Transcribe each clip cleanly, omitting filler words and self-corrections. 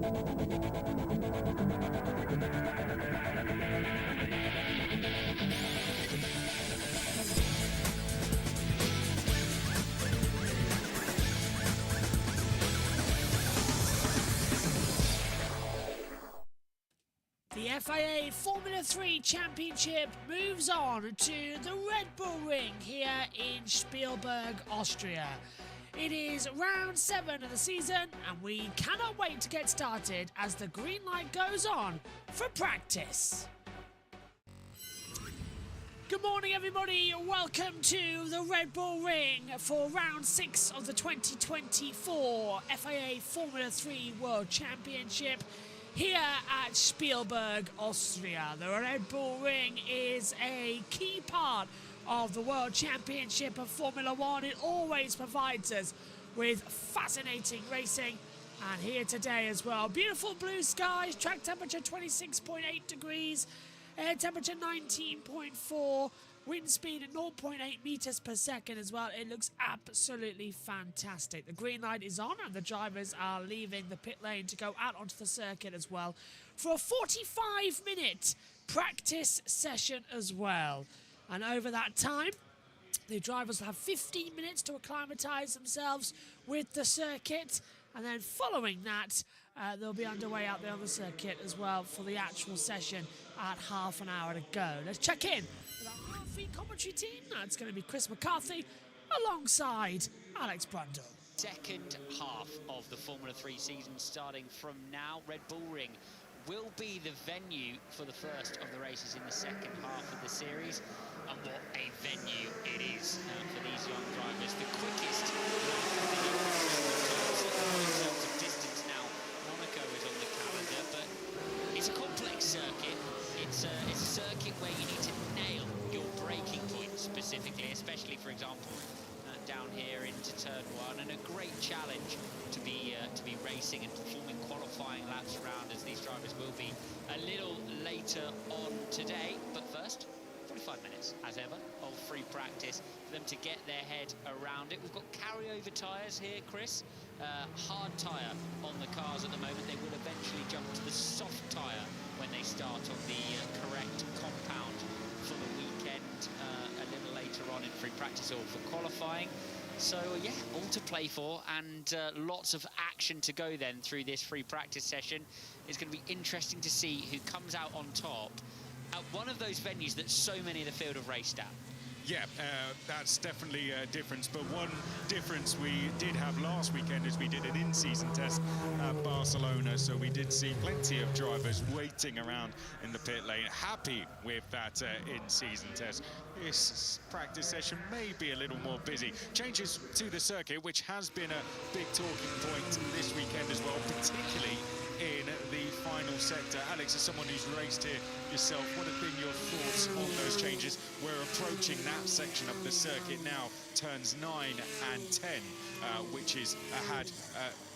The FIA Formula 3 Championship moves on to the Red Bull Ring here in Spielberg, Austria. It is round 7 of the season and we cannot wait to get started as the green light goes on for practice. Good morning everybody, welcome to the Red Bull Ring for round 6 of the 2024 FIA Formula 3 World Championship here at Spielberg, Austria. The Red Bull Ring is a key part of the World Championship of Formula 1. It always provides us with fascinating racing, and here today as well. Beautiful blue skies, track temperature 26.8 degrees, air temperature 19.4, wind speed at 0.8 meters per second as well. It looks absolutely fantastic. The green light is on and the drivers are leaving the pit lane to go out onto the circuit as well for a 45-minute practice session as well. And over that time, the drivers will have 15 minutes to acclimatise themselves with the circuit, and then following that, they'll be underway out there on the circuit as well for the actual session at half an hour to go. Let's check in with our half-feet commentary team. That's going to be Chris McCarthy alongside Alex Brundle. Second half of the Formula 3 season starting from now. Red Bull Ring will be the venue for the first of the races in the second half of the series. And what a venue it is for these young drivers. The quickest in terms of distance now. Monaco is on the calendar, but it's a complex circuit. It's a circuit where you need to nail your braking points specifically, especially, for example, down here into turn 1, and a great challenge to be racing and performing qualifying laps around, as these drivers will be a little later on today. But first, 45 minutes, as ever, of free practice for them to get their head around it. We've got carryover tyres here, Chris. Hard tyre on the cars at the moment. They will eventually jump to the soft tyre when they start on the correct compound for the weekend a little later on in free practice or for qualifying. So yeah, all to play for, and lots of action to go then through this free practice session. It's going to be interesting to see who comes out on top at one of those venues that so many of the field have raced at. Yeah, that's definitely a difference. But one difference we did have last weekend is we did an in-season test at Barcelona. So we did see plenty of drivers waiting around in the pit lane, happy with that in-season test. This practice session may be a little more busy. Changes to the circuit, which has been a big talking point this weekend as well, particularly in the final sector. Alex, as someone who's raced here yourself, what have been your thoughts on those changes? We're approaching that section of the circuit now, turns 9 and 10, which is had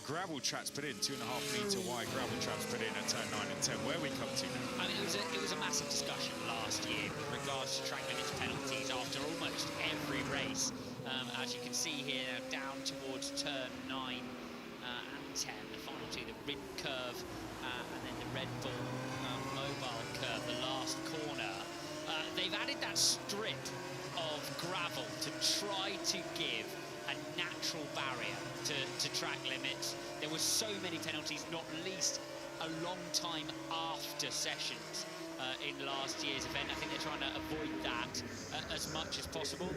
gravel traps put in, 2.5 metre wide gravel traps put in at turn 9 and 10. Where we come to now? I mean, it was a massive discussion last year with regards to track limits penalties after almost every race. As you can see here, down towards turn 9 and 10, the final two, the Rid curve and then the Red Bull Mobile curve, the last corner. They've added that strip of gravel to try to give a natural barrier to track limits. There were so many penalties, not least a long time after sessions in last year's event. I think they're trying to avoid that as much as possible.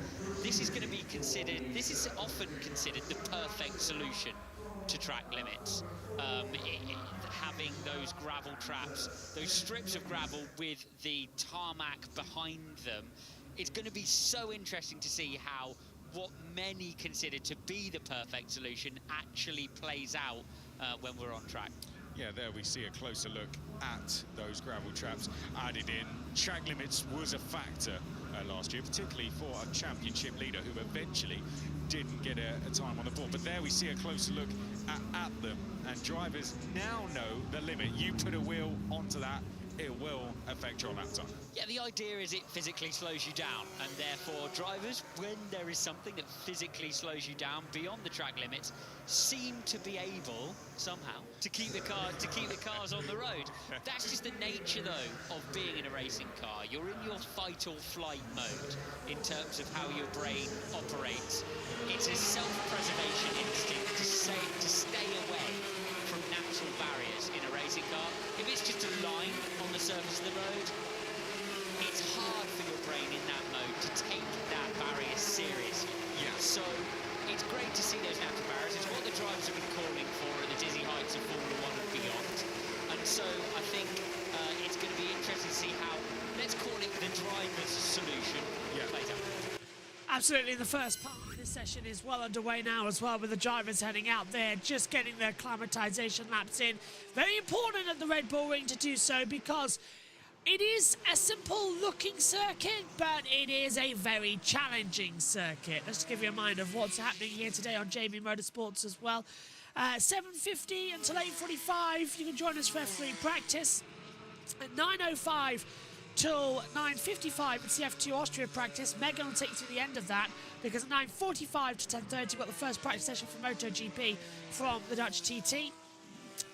This is going to be considered, this is often considered the perfect solution to track limits. Having those gravel traps, those strips of gravel with the tarmac behind them. It's going to be so interesting to see how what many consider to be the perfect solution actually plays out when we're on track. Yeah, there we see a closer look at those gravel traps added in. Track limits was a factor last year, particularly for a championship leader who eventually didn't get a time on the board. But there we see a closer look at them, and drivers now know the limit. You put a wheel onto that, it will affect your lap time. Yeah, the idea is it physically slows you down, and therefore drivers, when there is something that physically slows you down beyond the track limits, seem to be able somehow to keep the cars on the road. That's just the nature, though, of being in a racing car. You're in your fight or flight mode in terms of how your brain operates. It's a self-preservation instinct to stay away from natural barriers in a racing car. If it's just a line on the surface of the road, it's hard for your brain in that mode to take that barrier seriously. Yeah. So it's great to see those natural barriers. It's what the drivers have been calling for at the dizzy heights of Formula 1 and beyond. And so I think it's going to be interesting to see how, let's call it the driver's solution, plays out. Absolutely, the first part of this session is well underway now as well, with the drivers heading out there, just getting their acclimatisation laps in. Very important at the Red Bull Ring to do so, because it is a simple looking circuit, but it is a very challenging circuit. Let's give you a mind of what's happening here today on JBMotorsports as well. 7:50 until 8:45, you can join us for F3 practice. At 9:05 till 9:55, it's the F2 Austria practice. Megan will take you to the end of that, because at 9:45 to 10:30, we've got the first practice session for MotoGP from the Dutch TT.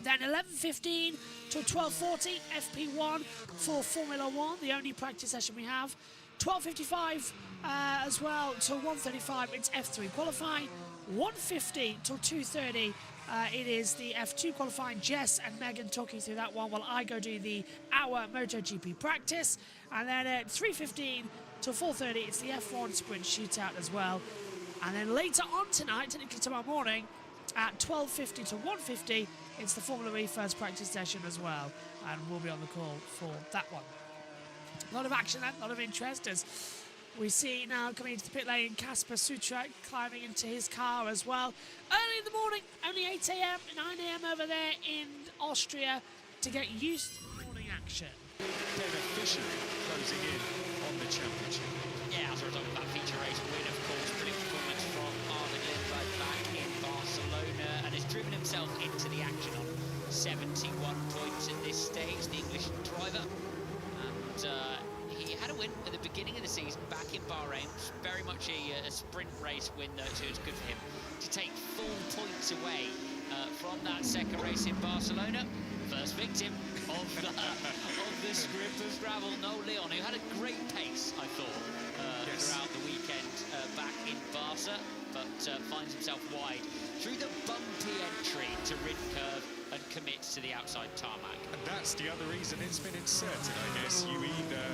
Then 11:15 till 12:40, FP1 for Formula 1, the only practice session we have. 12:55 as well till 1:35, it's F3 qualifying. 1:50 till 2:30, it is the F2 qualifying. Jess and Megan talking through that one while I go do the hour MotoGP practice. And then at 3:15 till 4:30, it's the F1 sprint shootout as well. And then later on tonight, technically tomorrow morning, at 12:50 to 1:50, it's the Formula E first practice session as well, and we'll be on the call for that one. A lot of action then, a lot of interest, as we see now coming into the pit lane, Casper Sutra climbing into his car as well. Early in the morning, only 8 a.m, 9 a.m. over there in Austria to get used to the morning action. Beneficially closing in on the championship. Yeah, as we're talking about feature race win, of course, brilliant performance from Arvid Lindbergh back in Barcelona, and has driven himself into the action on 71 points at this stage, the English driver. And he had a win at the beginning of the season back in Bahrain, very much a sprint race win, though, so it's good for him to take full points away from that second race in Barcelona. First victim of the script of gravel, Noel Leon, who had a great pace, I thought, throughout the weekend back in Barca, but finds himself wide through the bumpy entry to Rid Curve and commits to the outside tarmac. And that's the other reason it's been inserted, I guess. You either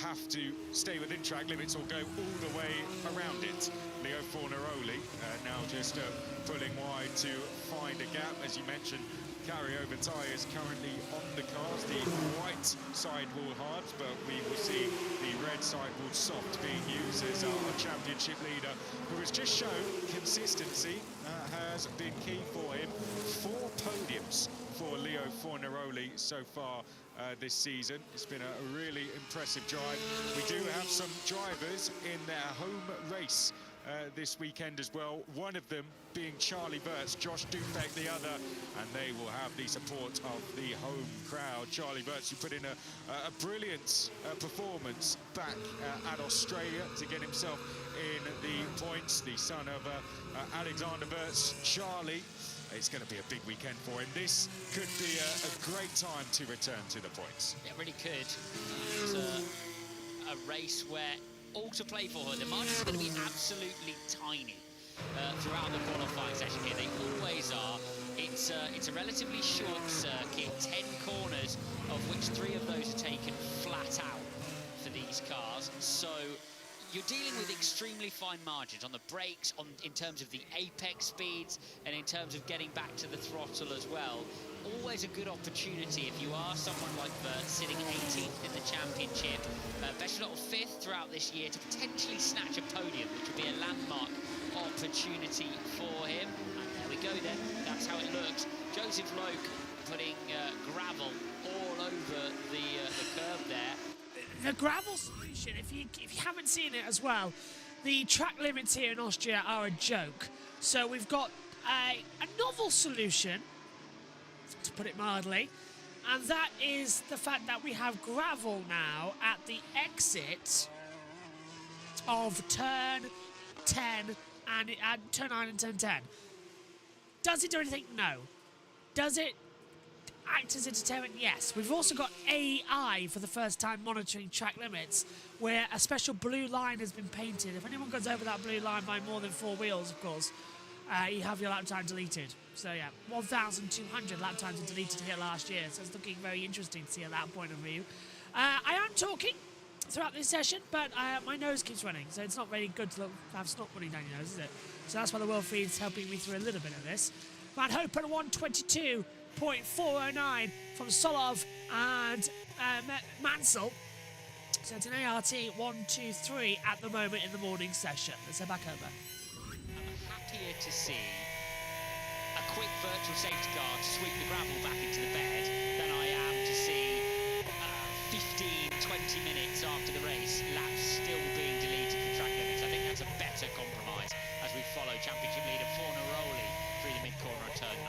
have to stay within track limits or go all the way around it. Leo Fornaroli now just pulling wide to find a gap, as you mentioned. Carryover tyres currently on the cars, the white sidewall hards, but we will see the red sidewall soft being used as our championship leader, who has just shown consistency has been key for him. 4 podiums for Leo Fornaroli so far this season. It's been a really impressive drive. We do have some drivers in their home race this weekend as well, one of them being Charlie Burt's, Josh Dupek the other, and they will have the support of the home crowd. Charlie Burt's, who put in a brilliant performance back at Australia to get himself in the points, the son of Alexander Burt's, Charlie. It's going to be a big weekend for him. This could be a great time to return to the points. It really could. It's a race where all to play for. The margins are going to be absolutely tiny throughout the qualifying session here. They always are. It's a relatively short circuit, 10 corners, of which 3 of those are taken flat out for these cars. So you're dealing with extremely fine margins on the brakes, in terms of the apex speeds, and in terms of getting back to the throttle as well. Always a good opportunity if you are someone like Bert, sitting 18th in the championship, best shot of 5th throughout this year, to potentially snatch a podium, which would be a landmark opportunity for him. And there we go then, that's how it looks. Joseph Loke putting gravel all over the curb there. The gravel solution, if you haven't seen it as well, the track limits here in Austria are a joke. So we've got a novel solution, to put it mildly, and that is the fact that we have gravel now at the exit of turn 10 and turn 9 and turn 10. Does it do anything? No. Does it act as a deterrent? Yes. We've also got AI for the first time monitoring track limits, where a special blue line has been painted. If anyone goes over that blue line by more than 4 wheels, of course, you have your lap time deleted. So yeah, 1,200 lap times are deleted here last year, so it's looking very interesting to see at that point of view. I am talking throughout this session, but my nose keeps running, so it's not very good to have snot running down your nose, is it? So that's why the world feed's helping me through a little bit of this. Van Hope at 122.409 from Solov and Mansell. So it's an ART 123 at the moment in the morning session. Let's head back over. I'm happier to see a quick virtual safety car to sweep the gravel back into the bed than I am to see 15-20 minutes after the race, laps still being deleted from track limits. I think that's a better compromise as we follow championship leader Fornaroli through the mid-corner of turn 9.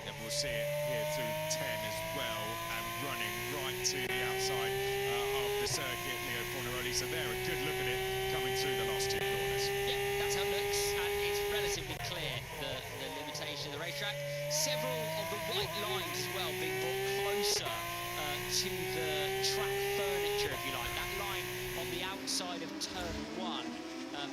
And we'll see it here through 10 as well, and running right to the outside of the circuit, Leo Fornaroli. So there, a good look at it coming through the last 2 corners. Yeah, that's how it looks, and it's relatively clear, the limitation of the racetrack. Several of the white lines as well being brought closer to the track furniture, if you like. That line on the outside of turn 1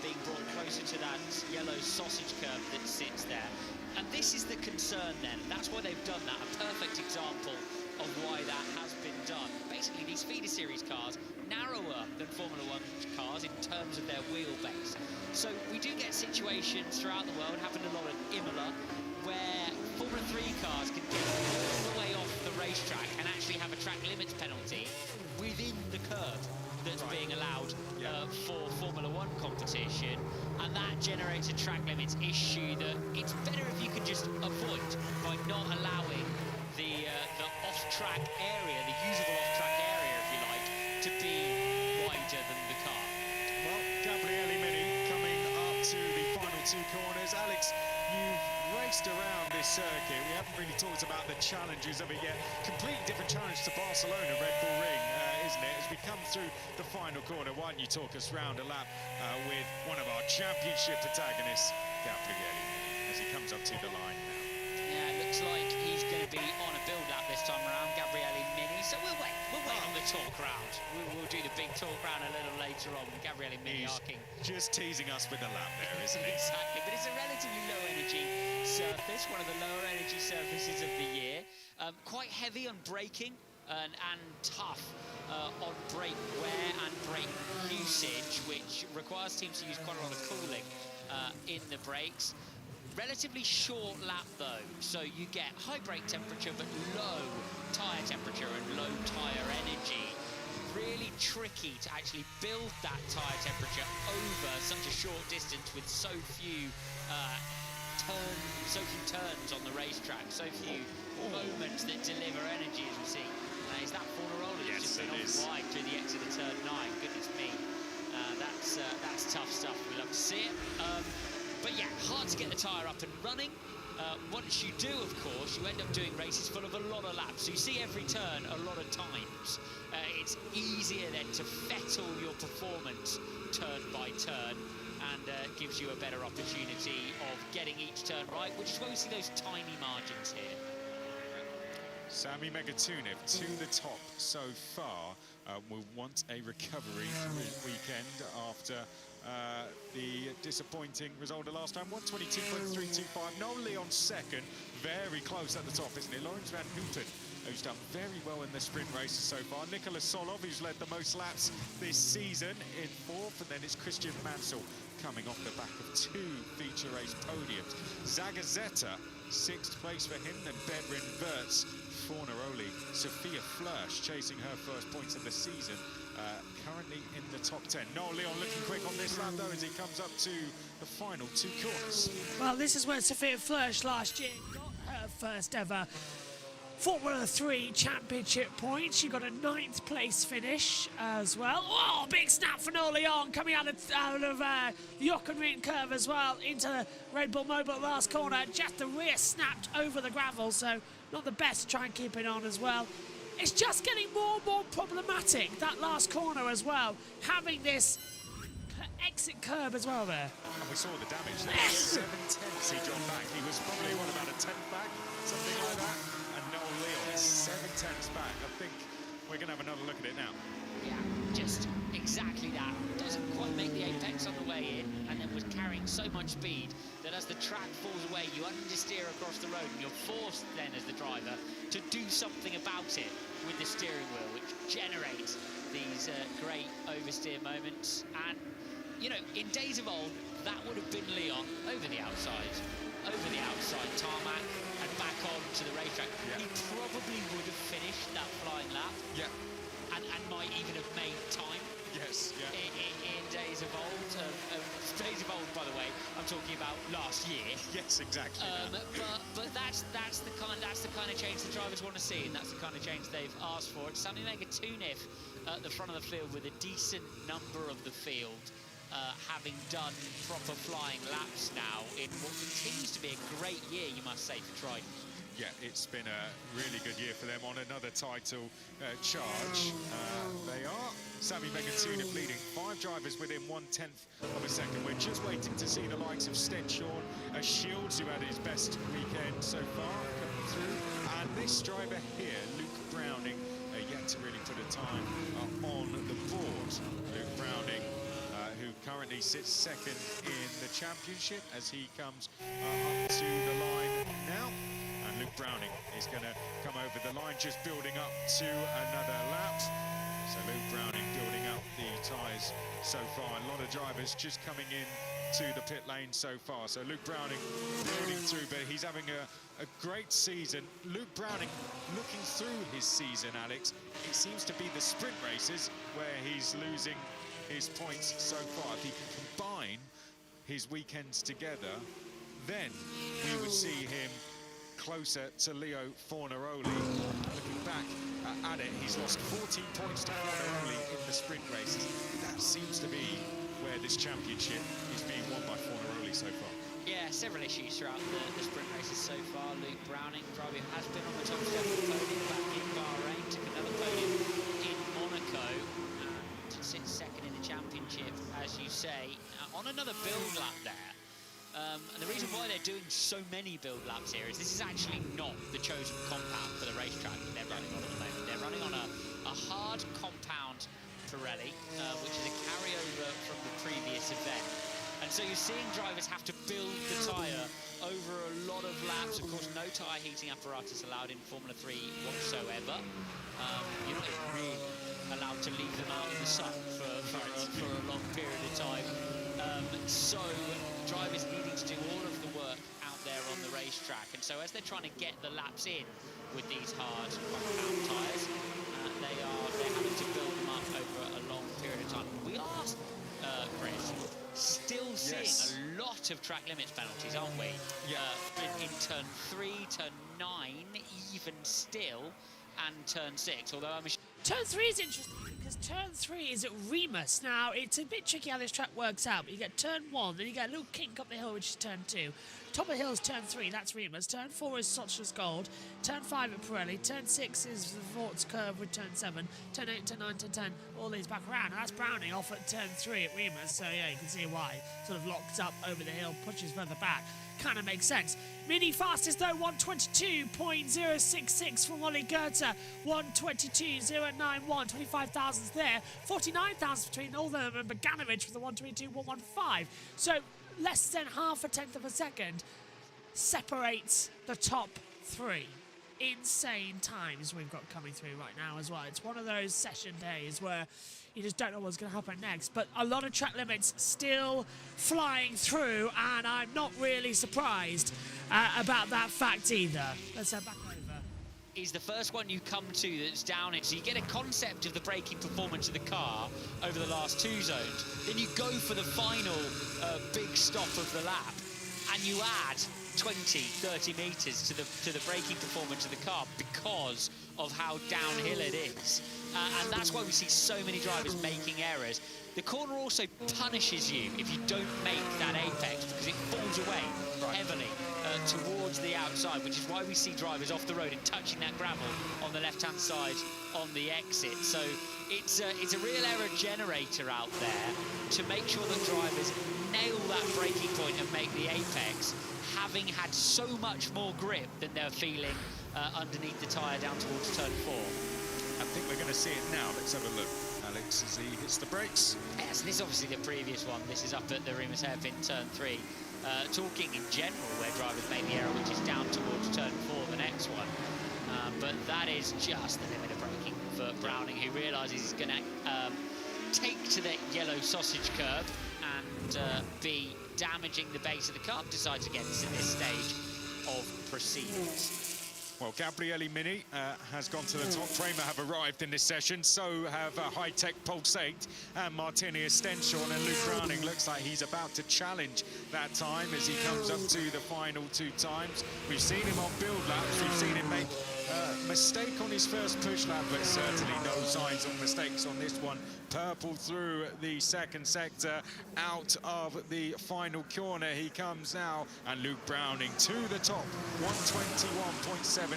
being brought closer to that yellow sausage curve that sits there. And this is the concern then. That's why they've done that. A perfect example of why that has been done. Basically, these feeder series cars narrower than Formula 1 cars in terms of their wheelbase. So we do get situations throughout the world, happened a lot at Imola, where Formula 3 cars can get all the way off the racetrack and actually have a track limits penalty within the curve that's being allowed for Formula 1 competition, and that generates a track limits issue that it's better if you can just avoid by not allowing the off-track area, the usable off-track area, if you like, to be wider than the car. Well, Gabriele Mini coming up to the final 2 corners. Alex, you've raced around this circuit. We haven't really talked about the challenges of it yet. Completely different challenge to Barcelona Red Bull Ring, isn't it? As we come through the final corner, why don't you talk us round a lap with one of our championship protagonists, Gabriele Mini, as he comes up to the line now. Yeah, it looks like he's going to be on a build-up this time around, Gabriele Mini. So we'll wait on the talk round. We'll do the big talk round a little later on with Gabriele Mini arcing. Just teasing us with the lap there, isn't he? Exactly, but it's a relatively low-energy surface, one of the lower-energy surfaces of the year. Quite heavy on braking and tough on brake wear and brake usage, which requires teams to use quite a lot of cooling in the brakes. Relatively short lap though, so you get high brake temperature but low tyre temperature and low tyre energy. Really tricky to actually build that tyre temperature over such a short distance with so few turns on the racetrack, so few moments that deliver energy, as we see. Is that Fornaroli? Yes, just been off wide through the exit of turn 9. Goodness me, that's tough stuff. We love to see it. But yeah, hard to get the tyre up and running. Once you do, of course, you end up doing races full of a lot of laps. So you see every turn a lot of times. It's easier then to fettle your performance turn by turn, and gives you a better opportunity of getting each turn right, which is why we see those tiny margins here. Sami Megatunev to the top so far. Will want a recovery weekend after the disappointing result of last time. 122.325. Noel Leon second, very close at the top, isn't it? Lawrence Van Houten, who's done very well in the sprint races so far. Nicolas Solov, who's led the most laps this season, in 4th, and then it's Christian Mansell coming off the back of 2 feature race podiums. Zagazeta, 6th place for him, then Bedrin Wirtz, Fornaroli, Sophia Flörsch chasing her first points of the season, currently in the top 10. Noel Leon looking quick on this lap though as he comes up to the final 2 corners. Well, this is where Sophia Flörsch last year got her first ever Formula 3 championship point. She got a 9th place finish as well. Oh, big snap for Noel Leon coming out of the Jochen curve as well into the Red Bull Mobile last corner. Just the rear snapped over the gravel, so not the best to try and keep it on as well. it's just getting more and more problematic, that last corner as well, having this exit curb as well there. And we saw the damage there. Yes. 7 tenths he dropped back. He was probably, what, about a tenth back? Something like that. And Noel Leon is 7 tenths back. I think we're going to have another look at it now. Yeah, just exactly that. Doesn't quite make the apex on the way in, and then was carrying so much speed that as the track falls away, you understeer across the road, and you're forced then, as the driver, to do something about it with the steering wheel, which generates these great oversteer moments. And, you know, in days of old, that would have been Leon over the outside tarmac and back on to the racetrack. Yeah. He probably would have finished that flying lap. Yeah. And might even have made time. Yes, yeah. In days of old. Days of old, by the way, I'm talking about last year. Yes, exactly. But that's the kind of change the drivers want to see, and that's the kind of change they've asked for. It's Sammy Megatuniff at the front of the field with a decent number of the field, having done proper flying laps now in what continues to be a great year, you must say, for Triton. Yeah, it's been a really good year for them on another title charge. They are Sammy Megatuniff leading. 5 drivers within 1/10 of a second. We're just waiting to see the likes of Stenshawn, Shields, who had his best weekend so far, coming through. And this driver here, Luke Browning, yet to really put a time on the board. Luke Browning, who currently sits second in the championship as he comes up to the line now. Luke Browning is going to come over the line, just building up to another lap. So Luke Browning building up the tyres so far. A lot of drivers just coming in to the pit lane so far. So Luke Browning building through, but he's having a great season. Luke Browning looking through his season, Alex. It seems to be the sprint races where he's losing his points so far. If he can combine his weekends together, then we would see him closer to Leo Fornaroli. Looking back at it, he's lost 14 points to Fornaroli in the sprint races. That seems to be where this championship is being won by Fornaroli so far. Yeah, several issues throughout the sprint races so far. Luke Browning, driver who has been on the top 7 podium back in Bahrain, took another podium in Monaco, and sits second in the championship, as you say, on another build lap there. And the reason why they're doing so many build laps here is this is actually not the chosen compound for the racetrack that they're running on at the moment. They're running on a hard compound Pirelli, which is a carryover from the previous event. And so you're seeing drivers have to build the tyre over a lot of laps. Of course, no tyre heating apparatus allowed in Formula 3 whatsoever. You're not really allowed to leave them out in the sun for a long period of time. So drivers needing to do all of the work out there on the racetrack, and so as they're trying to get the laps in with these hard compound tyres, they're having to build them up over a long period of time. We are, Chris, still seeing a lot of track limits penalties, aren't we? Yeah. In turn 3, turn 9, even still, and turn 6. Although Turn 3 is interesting because turn 3 is at Remus. Now, it's a bit tricky how this track works out, but you get turn 1, then you get a little kink up the hill, which is turn 2. Top of the hill is turn 3, that's Remus. Turn 4 is Sochas Gold. Turn 5 at Pirelli. Turn 6 is the Forts Curve with turn 7. Turn 8, turn 9, turn 10, all these back around. And that's Browning off at turn 3 at Remus, so yeah, you can see why. Sort of locked up over the hill, pushes further back. Kind of makes sense. Mini fastest though, 122.066 from Wally Goethe, 122.091, 25 thousandths there, 49 thousandths between all of them and Bogdanovich with the 122.115. So less than half a tenth of a second separates the top 3. Insane times we've got coming through right now as well. It's one of those session days where you just don't know what's going to happen next. But a lot of track limits still flying through, and I'm not really surprised about that fact either. Let's head back over. Is the first one you come to that's down it, so you get a concept of the braking performance of the car over the last 2 zones. Then you go for the final big stop of the lap, and you add 20, 30 metres to the braking performance of the car because of how downhill it is. And that's why we see so many drivers making errors. The corner also punishes you if you don't make that apex because it falls away heavily towards the outside, which is why we see drivers off the road and touching that gravel on the left-hand side on the exit. So it's a real error generator out there to make sure that drivers nail that braking point and make the apex, having had so much more grip than they're feeling underneath the tyre down towards turn 4. I think we're going to see it now. Let's have a look. Alex, as he hits the brakes. Yes, this is obviously the previous one. This is up at the Remus hairpin, turn 3. Talking in general, where drivers made the error, which is down towards turn 4, the next one. But that is just the limit of braking for Browning, who realises he's going to take to the yellow sausage curb and be damaging the base of the car. Decides against in this stage of proceedings. Well, Gabriele Mini has gone to the top. Prema have arrived in this session. So have High-Tech Pulsate and Martini Estenshorn. And Luke Browning looks like he's about to challenge that time as he comes up to the final 2 times. We've seen him on build laps. We've seen him make a mistake on his first push lap, but certainly no signs of mistakes on this one. Purple through the second sector, out of the final corner he comes now, and Luke Browning to the top, 121.781.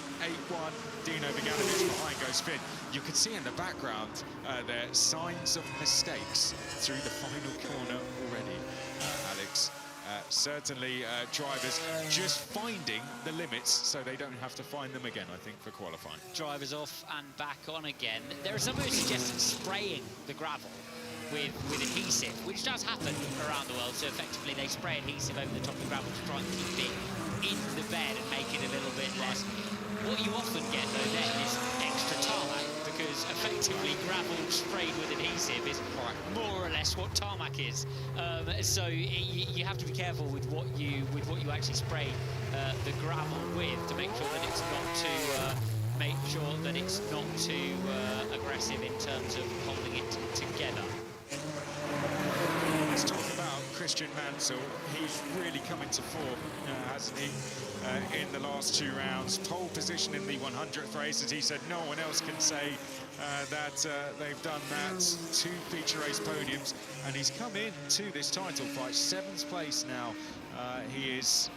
Dino Beganovic behind goes Finn. You can see in the background there signs of mistakes through the final corner already, Alex. Certainly drivers just finding the limits so they don't have to find them again, I think, for qualifying. Drivers off and back on again. There are some who suggested spraying the gravel with adhesive, which does happen around the world. So effectively they spray adhesive over the top of the gravel to try and keep it in the bed and make it a little bit less. What you often get though then is extra tarmac, because effectively gravel sprayed with adhesive is more or less what tarmac is. So you have to be careful with what you actually spray the gravel with to make sure that it's not too aggressive in terms of holding it together. Let's talk about Christian Mansell. He's really come into form, hasn't he, in the last 2 rounds. Pole position in the 100th race, as he said, no one else can say that they've done that. 2 feature race podiums, and he's come in to this title fight. 7th place now he is,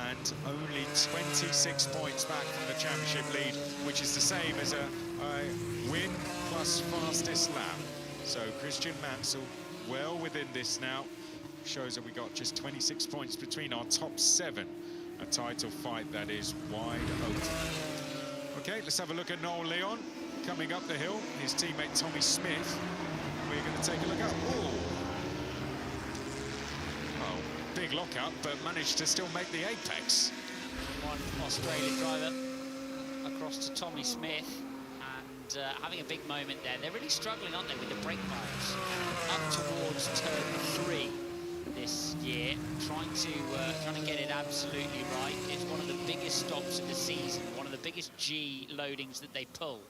and only 26 points back from the championship lead, which is the same as a win plus fastest lap. So Christian Mansell well within this now. Shows that we got just 26 points between our top 7. A title fight that is wide open. Okay, let's have a look at Noel Leon coming up the hill. His teammate Tommy Smith. We're going to take a look at. Oh, big lockup, but managed to still make the apex. One Australian driver across to Tommy Smith. Having a big moment there. They're really struggling, aren't they, with the brake bias up towards turn 3 this year, trying to get it absolutely right. It's one of the biggest stops of the season, one of the biggest G loadings that they pull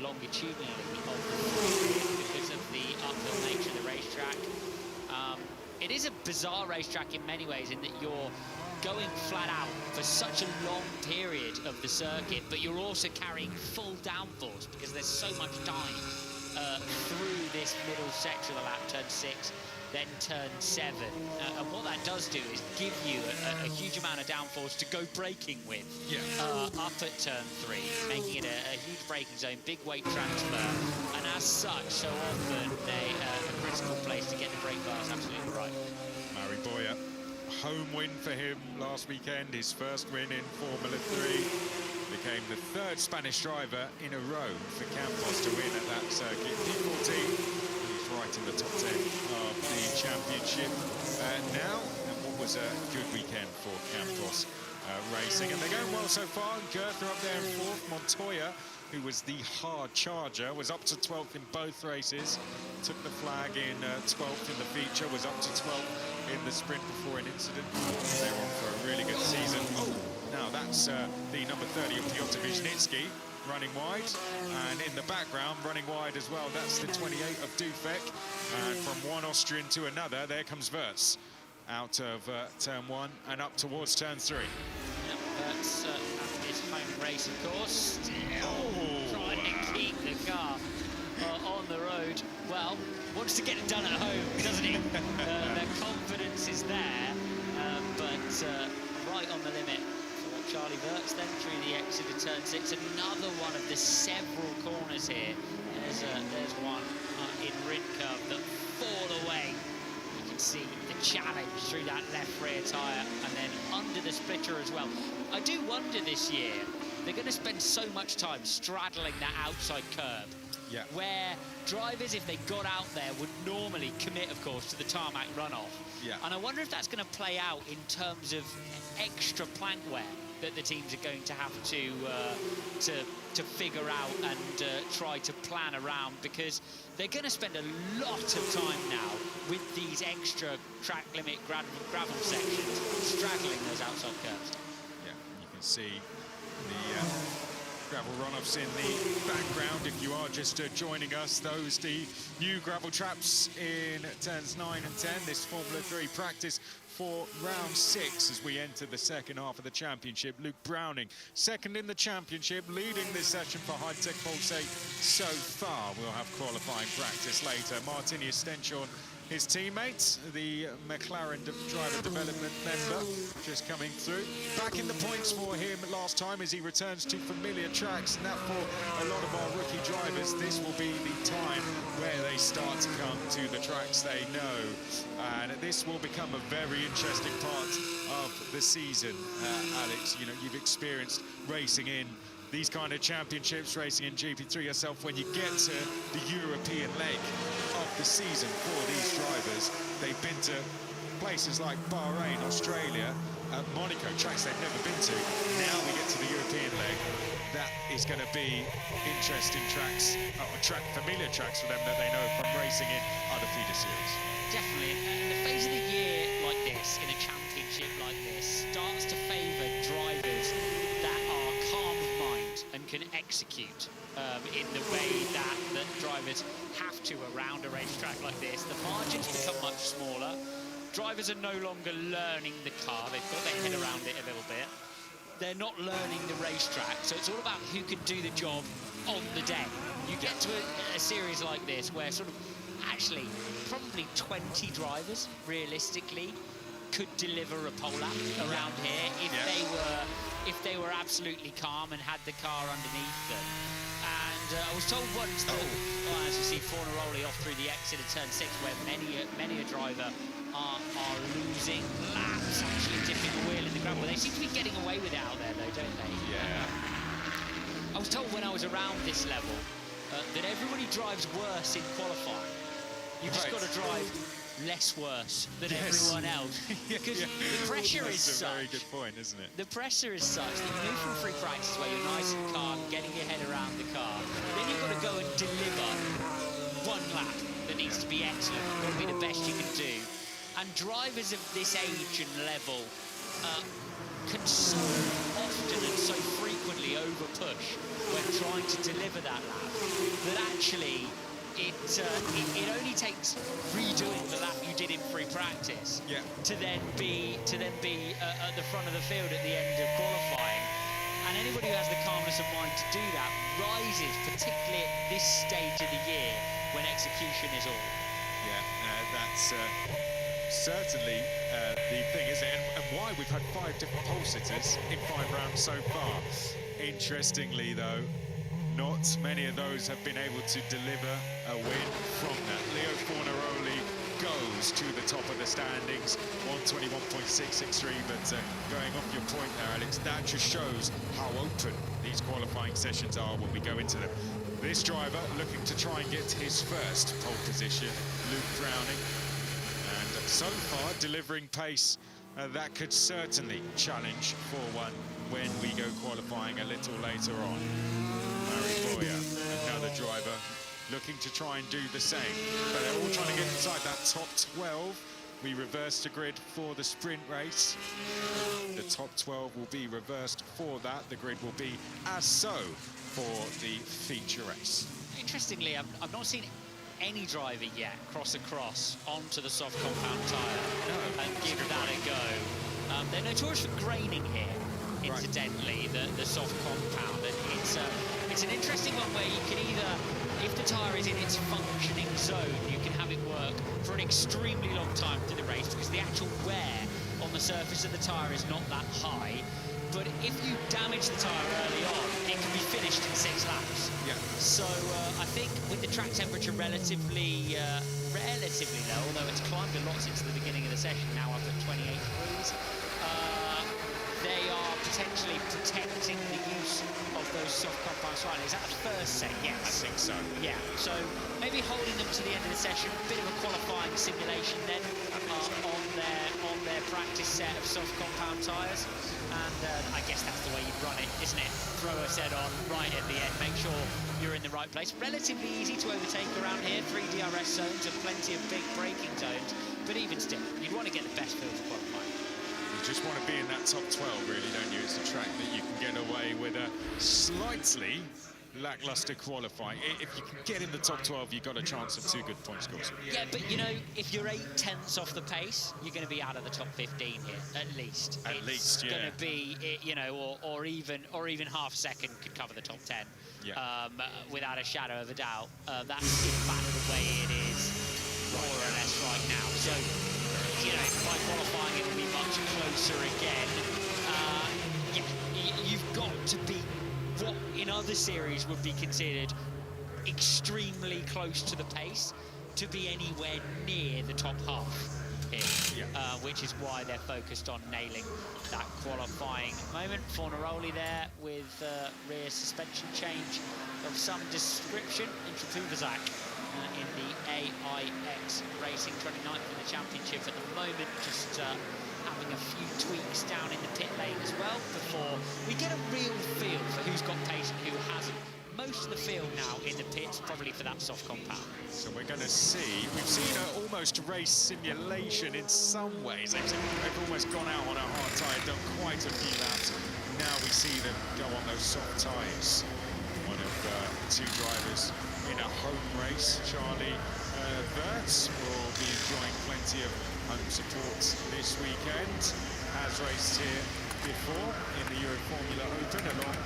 longitudinally because of the uphill nature of the racetrack. It is a bizarre racetrack in many ways, in that you're going flat out for such a long period of the circuit, but you're also carrying full downforce because there's so much time through this middle section of the lap, turn 6, then turn 7. And what that does do is give you a huge amount of downforce to go braking with. Yeah. Up at turn 3, making it a huge braking zone, big weight transfer, and as such, so often a critical place to get the brake bars absolutely right. Murray Boyer, home win for him last weekend, his first win in Formula 3. Became the 3rd Spanish driver in a row for Campos to win at that circuit. P14, he's right in the top 10 of the championship now. And what was a good weekend for Campos racing. And they're going well so far. Goethe up there in 4th. Montoya, who was the hard charger, was up to 12th in both races. Took the flag in 12th in the feature, was up to 12th in the sprint before an incident. They're on for a really good season. Oh, now that's the number 30 of Piotr Wisnicki running wide. And in the background, running wide as well, that's the 28 of Dufek. And from one Austrian to another, there comes Wirtz. Out of turn 1 and up towards turn 3. Yep, that's his home race, of course. Still trying to keep the car on the road. Well, wants to get it done at home, doesn't he? The confidence is there, but right on the reverts then through the exit of turn 6. Another one of the several corners here. There's one in Rin curve that fall away. You can see the challenge through that left rear tyre and then under the splitter as well. I do wonder this year, they're going to spend so much time straddling that outside curb. Yeah. Where drivers, if they got out there, would normally commit, of course, to the tarmac runoff. Yeah. And I wonder if that's going to play out in terms of extra plank wear that the teams are going to have to figure out and try to plan around, because they're going to spend a lot of time now with these extra track limit gravel sections straddling those outside curves. Yeah, you can see the gravel runoffs in the background. If you are just joining us, those the new gravel traps in turns 9 and 10. This Formula 3 practice for round 6 as we enter the second half of the championship. Luke Browning, second in the championship, leading this session for High Tech Pulsate so far. We'll have qualifying practice later. Martini Stenchon, his teammate, the McLaren driver development member, just coming through. Back in the points for him last time as he returns to familiar tracks. And that for a lot of our rookie drivers, this will be the time where they start to come to the tracks they know. And this will become a very interesting part of the season. Alex, you know, you've experienced racing in these kind of championships, racing in GP3 yourself. When you get to the European leg of the season for these drivers, they've been to places like Bahrain, Australia, Monaco, tracks they've never been to. Now we get to the European leg. That is going to be interesting tracks, familiar tracks for them that they know from racing in other feeder series. Definitely, and the phase of the year like this, in a championship like this, starts to favour drivers that are calm of mind and can execute in the way that drivers have to around a racetrack like this. The margins become much smaller. Drivers are no longer learning the car. They've got their head around it a little bit. They're not learning the racetrack, so it's all about who can do the job on the day. You get to a series like this where sort of actually probably 20 drivers realistically could deliver a pole lap around here if they were absolutely calm and had the car underneath them. And I was told once that, as you see Fornaroli off through the exit of turn 6, where many a driver are losing laps, actually dipping the wheel in the gravel. They seem to be getting away with it out there though, don't they? Yeah. I was told when I was around this level that everybody drives worse in qualifying. You've just got to drive less worse than everyone else, because the pressure is such. That's a very good point, isn't it? The pressure is such that you move from free practice where you're nice and calm, getting your head around the car, then you've got to go and deliver one lap that needs to be excellent. It's got to be the best you can do. And drivers of this age and level can so often and so frequently over-push when trying to deliver that lap that actually it only takes redoing the lap you did in free practice to then be at the front of the field at the end of qualifying. And anybody who has the calmness of mind to do that rises, particularly at this stage of the year when execution is all. That's certainly the thing, isn't it? And why we've had 5 different pole sitters in 5 rounds so far. Interestingly, though, not many of those have been able to deliver a win from that. Leo Fornaroli goes to the top of the standings, 121.663, but going off your point there, Alex, that just shows how open these qualifying sessions are when we go into them. This driver looking to try and get his first pole position, Luke Browning, and so far delivering pace that could certainly challenge for one when we go qualifying a little later on. Another driver looking to try and do the same, but they're all trying to get inside that top 12. We reversed the grid for the sprint race. The top 12 will be reversed for that. The grid will be as so for the feature race. Interestingly, I've not seen any driver yet cross across onto the soft compound tyre and give that a go. They're notorious for graining here, incidentally, the soft compound, and it's an interesting one where you can either, if the tyre is in its functioning zone, you can have it work for an extremely long time through the race because the actual wear on the surface of the tyre is not that high. but if you damage the tyre early on, it can be finished in 6 laps. Yeah. So I think with the track temperature relatively low, although it's climbed a lot since the beginning of the session, now up at 28 degrees, they are potentially protecting the use of those soft compound slightly. Is that the first set? Yes. I think so. Yeah, so maybe holding them to the end of the session, a bit of a qualifying simulation then on their practice set of soft compound tyres, and I guess that's the way you run it, isn't it? Throw a set on right at the end, make sure you're in the right place. Relatively easy to overtake around here, 3 DRS zones and plenty of big braking zones, but even still, you'd want to get the best feel for qualifying. You just want to be in that top 12, really, don't you? It's a track that you can get away with a slightly lackluster qualifying. If you can get in the top 12, you've got a chance of 2 good point scores. Yeah, but you know, if you're 8/10ths off the pace, you're going to be out of the top 15 here, at least. At least, yeah. It's going to be, you know, or even half a second could cover the top 10. Yeah. Without a shadow of a doubt. That's in fact the way it is, more or less right now. So, you know, by qualifying it will be much closer again. You've got to be what in other series would be considered extremely close to the pace to be anywhere near the top half here, which is why they're focused on nailing that qualifying moment. Fornaroli there with rear suspension change of some description into Puvazak in the AIX Racing 29th in the championship at the moment, just having a few tweaks down in the pit lane as well before we get a real feel for who's got pace and who hasn't. Most of the field now in the pits probably for that soft compound. So we're going to see, we've seen an almost race simulation in some ways. They've almost gone out on a hard tyre, done quite a few laps. Now we see them go on those soft tyres. One of the 2 drivers in a home race, Charlie Wirtz, will be enjoying plenty of home support this weekend. Has raced here before in the Euro Formula Open along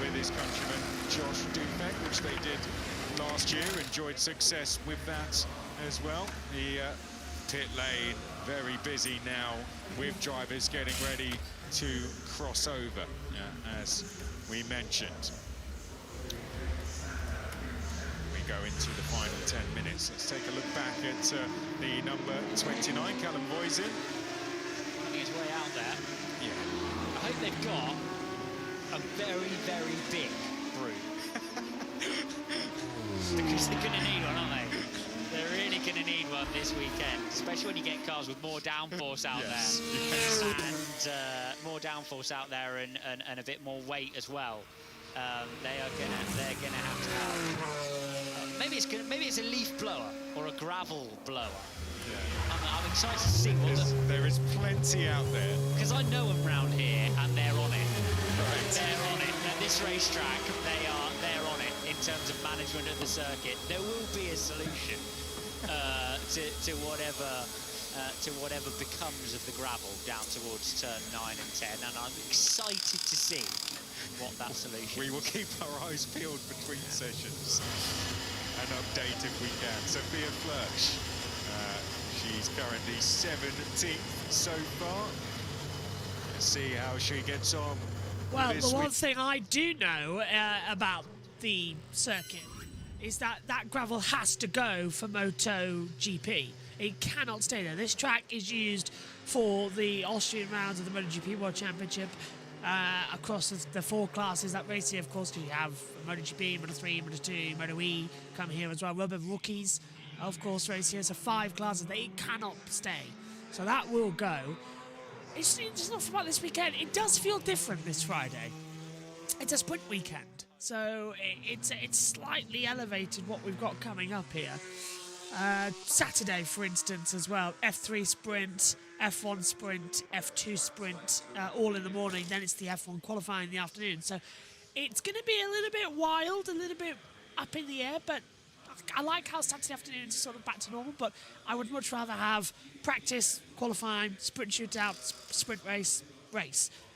with his countryman Josh Dupek, which they did last year. Enjoyed success with that as well. The pit lane very busy now with drivers getting ready to cross over, as we mentioned. We go into the final 10 minutes. Let's take a look back at the number 29, Callum Voisin. Finding his way out there. Yeah. I hope they've got a very, very big broom. Because they're going to need one, aren't they? They're really going to need one this weekend, especially when you get cars with more downforce out there. And more downforce out there and a bit more weight as well. They're gonna have to have. Maybe it's a leaf blower or a gravel blower. Yeah. I'm excited to see what there is plenty out there. Because I know them round here and they're on it. Right. They're on it. At this racetrack, they're on it in terms of management of the circuit. There will be a solution to whatever becomes of the gravel down towards turn 9 and 10, and I'm excited to see what that solution is. We will keep our eyes peeled between sessions and update if we can. Sophia Flörsch, she's currently 17th so far. Let's see how she gets on. Well, the one thing I do know about the circuit is that gravel has to go for MotoGP. It cannot stay there. This track is used for the Austrian rounds of the MotoGP World Championship across the 4 classes that race here. Of course, you have MotoGP, Moto3, Moto2, Moto E come here as well. Rubber rookies, of course, race here. So 5 classes. They cannot stay. So that will go. It's not about this weekend. It does feel different this Friday. It's a sprint weekend. So it's slightly elevated what we've got coming up here. Saturday, for instance, as well. F3 sprint, F1 sprint, F2 sprint, all in the morning. Then it's the F1 qualifying in the afternoon. So it's going to be a little bit wild, a little bit up in the air. But I like how Saturday afternoon is sort of back to normal. But I would much rather have practice, qualifying, sprint shootout, sprint race.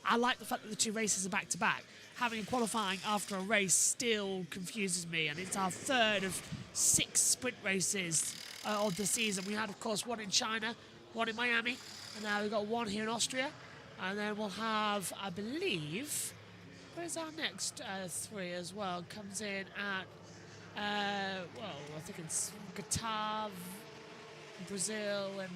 I like the fact that the 2 races are back-to-back. Having qualifying after a race still confuses me, and it's our 3rd of 6 sprint races of the season. We had, of course, one in China, one in Miami, and now we've got one here in Austria. And then we'll have, I believe, where's our next 3 as well? Comes in at, well, I think it's Guitar, Brazil, and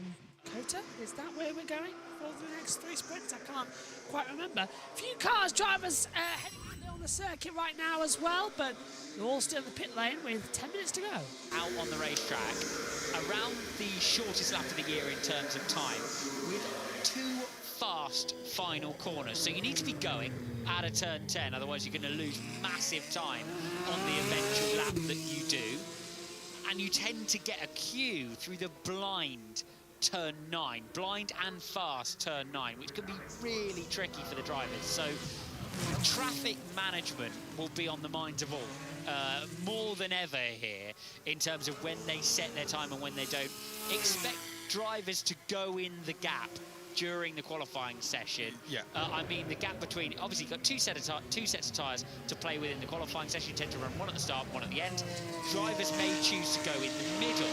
Kota. Is that where we're going for the next 3 sprints? I can't quite remember. Few cars, drivers heading on the circuit right now as well, but we're all still in the pit lane with 10 minutes to go. Out on the racetrack, around the shortest lap of the year in terms of time, with 2 fast final corners. So you need to be going out of turn 10, otherwise you're going to lose massive time on the eventual lap that you do. And you tend to get a queue through the blind turn 9, blind and fast turn 9, which can be really tricky for the drivers. So traffic management will be on the minds of all, more than ever here, in terms of when they set their time and when they don't. Expect drivers to go in the gap during the qualifying session. Yeah. I mean, the gap between, obviously you've got two sets of tyres to play with in the qualifying session. You tend to run one at the start, one at the end. Drivers may choose to go in the middle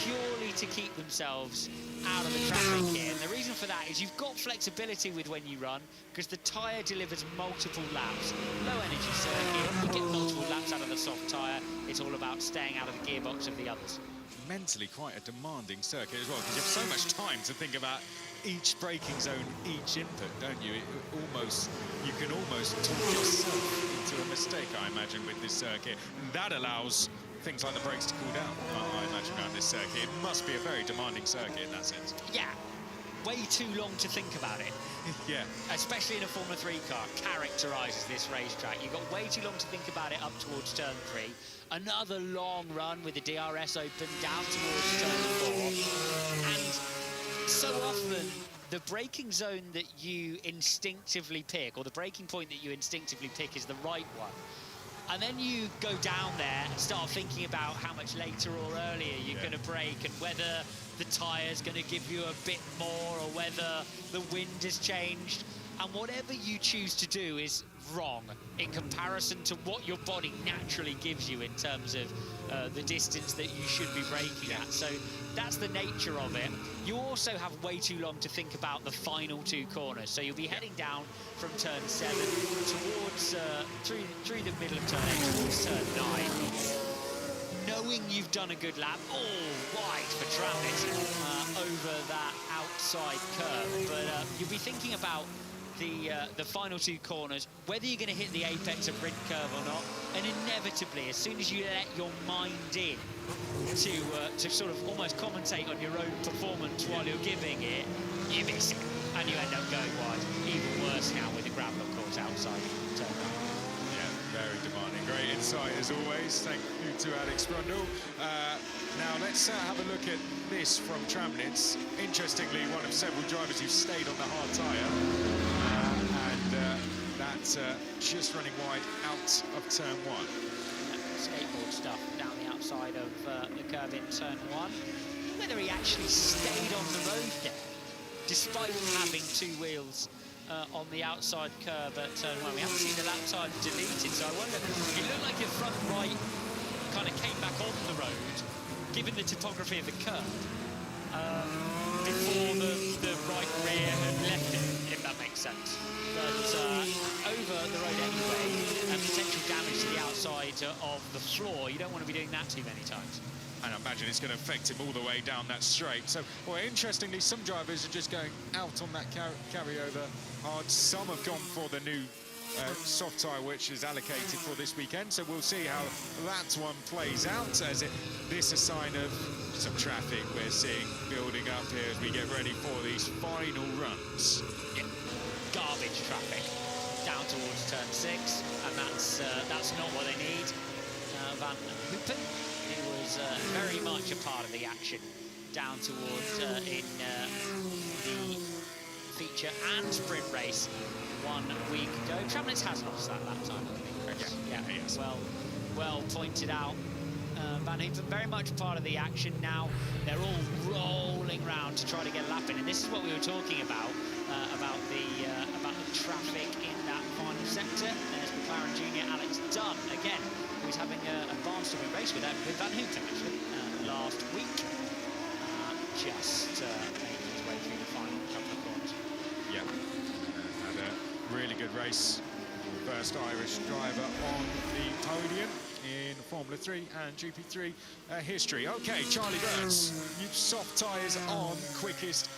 purely to keep themselves out of the traffic here. And the reason for that is you've got flexibility with when you run, because the tyre delivers multiple laps. Low energy circuit, you get multiple laps out of the soft tyre. It's all about staying out of the gearbox of the others. Mentally quite a demanding circuit as well, because you have so much time to think about each braking zone, each input, don't you? You can almost talk yourself into a mistake, I imagine, with this circuit. And that allows things like the brakes to cool down, I imagine, around this circuit. It must be a very demanding circuit in that sense. Yeah, way too long to think about it. Yeah. Especially in a Formula 3 car, characterises this racetrack. You've got way too long to think about it up towards turn 3. Another long run with the DRS open down towards turn 4. And so often, the braking zone that you instinctively pick, or the braking point that you instinctively pick, is the right one. And then you go down there and start thinking about how much later or earlier you're going to brake, and whether the tyre's going to give you a bit more, or whether the wind has changed. And whatever you choose to do is wrong in comparison to what your body naturally gives you in terms of the distance that you should be braking at. So that's the nature of it. You also have way too long to think about the final 2 corners. So you'll be heading down from turn 7 towards through the middle of turn 8 towards turn 9. Knowing you've done a good lap, all wide for traffic over that outside curve. But you'll be thinking about the final 2 corners, whether you're going to hit the apex of grid curve or not, and inevitably, as soon as you let your mind in to sort of almost commentate on your own performance while you're giving it, you miss it, and you end up going wide. Even worse now with the gravel, of course, outside turn 9. Yeah, very demanding. Great insight as always. Thank you to Alex Brundle. Now let's have a look at this from Tramnitz. Interestingly, one of several drivers who stayed on the hard tyre. That's just running wide out of turn 1. Skateboard stuff down the outside of the curve in turn 1. Whether he actually stayed on the road there, despite having 2 wheels on the outside curve at turn 1. We haven't seen the lap time deleted, so I wonder, it looked like his front right kind of came back on the road, given the topography of the curve, before the right rear had left it, if that makes sense. But over the road anyway, and potential damage to the outside of the floor, you don't want to be doing that too many times. And I imagine it's going to affect him all the way down that straight. So, well, interestingly, some drivers are just going out on that carryover hard. Some have gone for the new soft tyre, which is allocated for this weekend. So we'll see how that one plays out. As this a sign of some traffic we're seeing building up here as we get ready for these final runs. Yeah. Garbage traffic down towards turn 6, and that's not what they need. Van Hoopen, who was very much a part of the action down towards in the feature and sprint race 1 week ago. Tramnitz has lost that lap time, I think, Chris. Yeah, yes. Well pointed out. Van Hoopen very much part of the action now. They're all rolling round to try to get a lap in, and this is what we were talking about the traffic in that final sector. There's McLaren Junior Alex Dunn again, who's having a barnstorming race with Van Hoopen actually last week. Just making his way through the final couple of corners. Yeah. good race. First Irish driver on the podium in Formula 3 and GP3 history. Okay, Charlie Burns, soft tyres on, quickest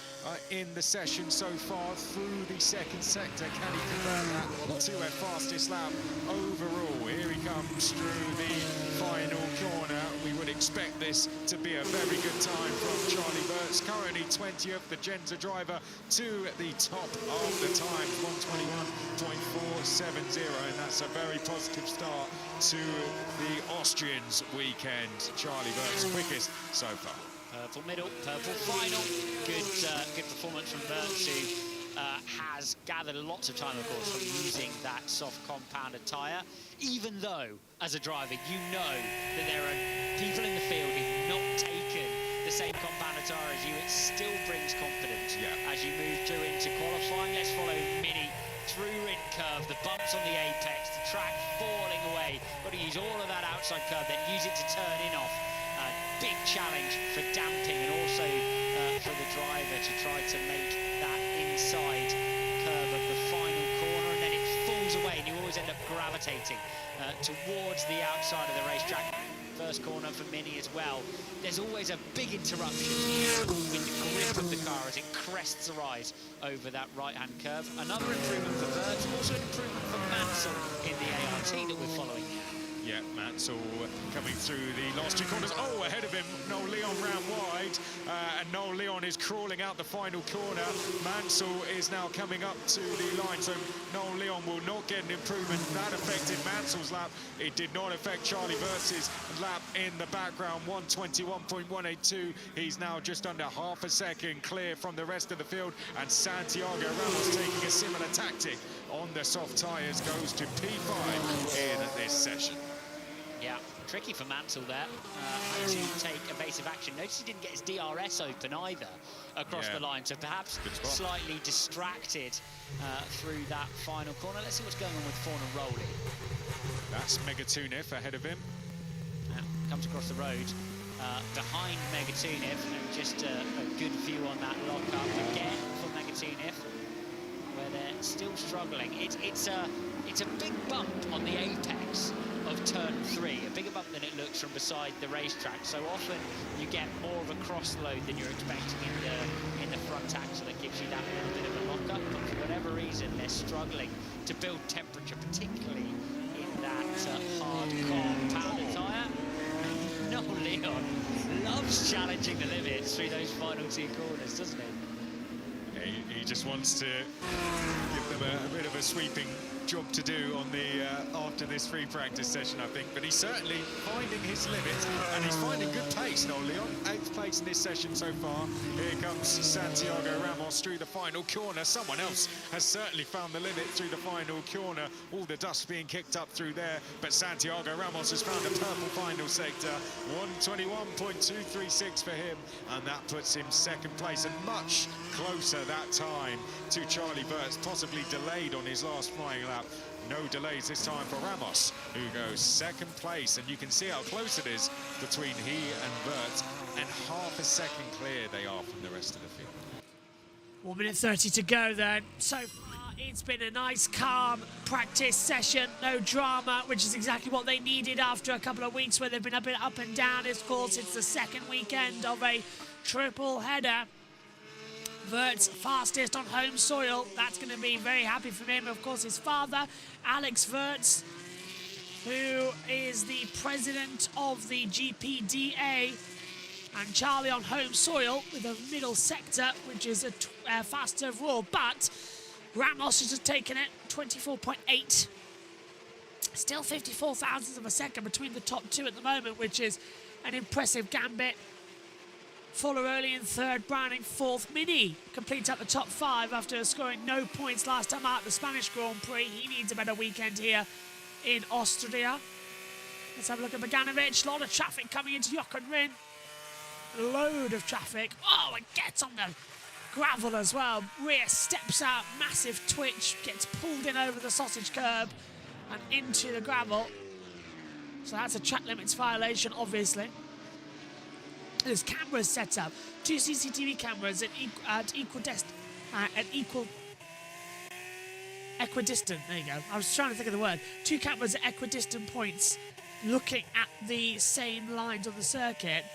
in the session so far through the second sector. Can he convert that to a fastest lap overall? Here he comes through the final corner. We would expect this to be a very good time from Charlie Burns, currently 20th, the Genza driver, to the top of the time, 121.470, and that's a very positive start to the Austrians weekend. Charlie Burns quickest so far. Purple middle, purple final. Good performance from Burns, who has gathered lots of time, of course, from using that soft compounded tyre. Even though, as a driver, you know that there are people in the field who've not taken the same compounded tyre as you, it still brings confidence as you move through into qualifying. Let's follow Mini through in curve, the bumps on the apex, the track falling away. Got to use all of that outside curve, then use it to turn in off. Big challenge for damping and also for the driver to try to make that inside curve of the final corner, and then it falls away and you always end up gravitating towards the outside of the racetrack. First corner for Mini as well. There's always a big interruption with the grip of the car as it crests the rise over that right-hand curve. Another improvement for Verts, also an improvement for Mansell in the ART that we're following now. Yeah, Mansell coming through the last two corners. Oh, ahead of him, Noel Leon ran wide, and Noel Leon is crawling out the final corner. Mansell is now coming up to the line, so Noel Leon will not get an improvement. That affected Mansell's lap. It did not affect Charlie Burns' lap in the background, 121.182. He's now just under half a second clear from the rest of the field, and Santiago Ramos taking a similar tactic on the soft tyres, goes to P5 in this session. Yeah, tricky for Mansell there. Had to take evasive action. Notice he didn't get his DRS open either across the line, so perhaps slightly distracted through that final corner. Let's see what's going on with Fawn and Rowley. That's Megatuniv ahead of him. Comes across the road behind Megatuniv, and just a good view on that lock-up again for Megatuniv, where they're still struggling. It's a big bump on the apex of turn 3, a bigger bump than it looks from beside the racetrack. So often you get more of a cross load than you're expecting in the front axle. That gives you that little bit of a lock-up, but for whatever reason they're struggling to build temperature, particularly in that hard compounded tyre. Noel Leon loves challenging the limits through those final two corners, doesn't he? He just wants to give them a bit of a sweeping job to do on the after this free practice session, I think, but he's certainly finding his limits, and he's finding good pace. Noel Leon, 8th place in this session so far. Here comes Santiago Ramos through the final corner. Someone else has certainly found the limit through the final corner. All the dust being kicked up through there, but Santiago Ramos has found a purple final sector. 121.236 for him, and that puts him 2nd place, and much closer that time to Charlie Burns, possibly delayed on his last flying lap. No delays this time for Ramos, who goes 2nd place, and you can see how close it is between he and Bert, and half a second clear they are from the rest of the field. 1 minute 30 to go then. So far it's been a nice calm practice session, no drama, which is exactly what they needed after a couple of weeks where they've been a bit up and down. Of course, it's the 2nd weekend of a triple header. Verts fastest on home soil. That's going to be very happy for him. Of course, his father, Alex Verts, who is the president of the GPDA, and Charlie on home soil with a middle sector, which is a faster overall. But Ramos has just taken it, 24.8. Still 54 thousandths of a second between the top two at the moment, which is an impressive gambit. Fuller early in 3rd, Browning 4th. Mini completes at the top 5 after scoring no points last time out at the Spanish Grand Prix. He needs a better weekend here in Austria. Let's have a look at Bogdanovic. A lot of traffic coming into Jochen Rindt. A load of traffic. Oh, and gets on the gravel as well. Rear steps out, massive twitch, gets pulled in over the sausage curb and into the gravel. So that's a track limits violation, obviously. There's cameras set up, 2 CCTV cameras at equal equidistant. There you go. I was trying to think of the word. 2 cameras at equidistant points looking at the same lines on the circuit.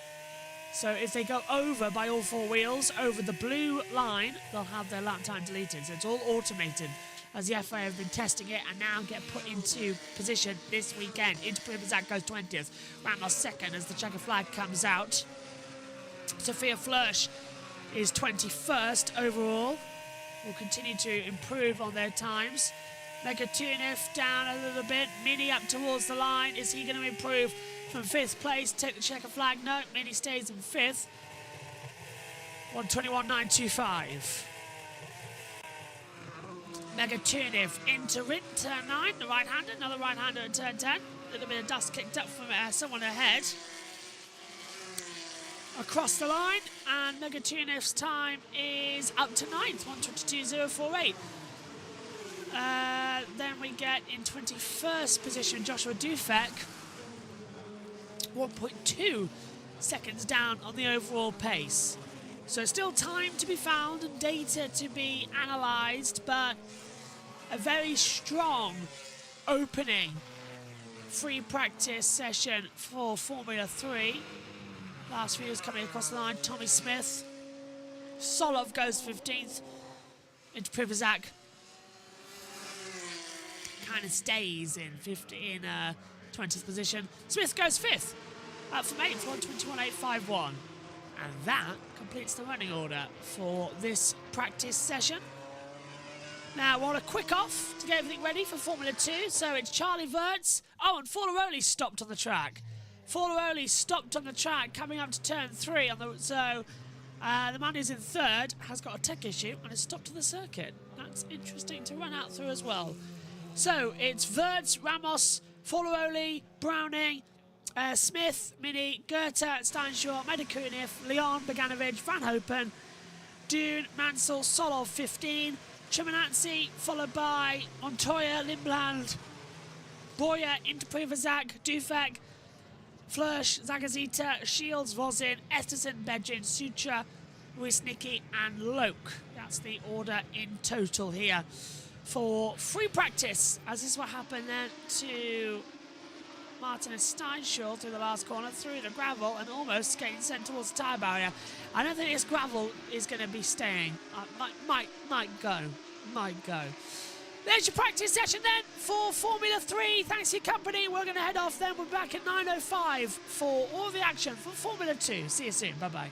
So if they go over by all 4 wheels, over the blue line, they'll have their lap time deleted. So it's all automated, as the FIA have been testing it and now get put into position this weekend. Into Privazak goes 20th. Ramos second as the checker flag comes out. Sophia Flörsch is 21st overall. Will continue to improve on their times. Mega Tunif down a little bit. Mini up towards the line. Is he going to improve from 5th place? Take the checker flag. No, Mini stays in 5th. 121.925. Mega Tunif into Rin, turn 9. The right-hander, another right-hander at turn 10. A little bit of dust kicked up from someone ahead. Across the line, and Mega Tunif's time is up to 9th, 122.048. Then we get in 21st position Joshua Dufek, 1.2 seconds down on the overall pace. So still time to be found and data to be analysed, but a very strong opening free practice session for Formula 3. Last few is coming across the line. Tommy Smith. Solov goes 15th. Into Privazak. Kind of stays in 20th position. Smith goes 5th. Up from 8th, 121.851. And that completes the running order for this practice session. Now, we're on a quick off to get everything ready for Formula 2. So it's Charlie Wirtz. Oh, and Forlaroli stopped on the track. Forlaroli stopped on the track coming up to turn 3. The man who's in 3rd has got a tech issue and has stopped on the circuit. That's interesting to run out through as well. So it's Wirtz, Ramos, Forlaroli, Browning, Smith, Mini, Goethe, Steinshaw, Medikunif, Leon, Beganovic, Van Hopen, Dune, Mansell, Solov 15, Chimanatsi, followed by Montoya, Lindblad, Boyer, into Privazak, Dufek, Flörsch, Zagazita, Shields, Vozin, Esterson, Bedrin, Sutra, Wisnicki and Loke. That's the order in total here for free practice, as this is what happened then to Martin and Steinshaw through the last corner, through the gravel and almost getting sent towards the tyre barrier. I don't think this gravel is going to be staying. Might go. There's your practice session then for Formula 3. Thanks for your company. We're going to head off then. We're back at 9:05 for all the action for Formula 2. See you soon. Bye-bye.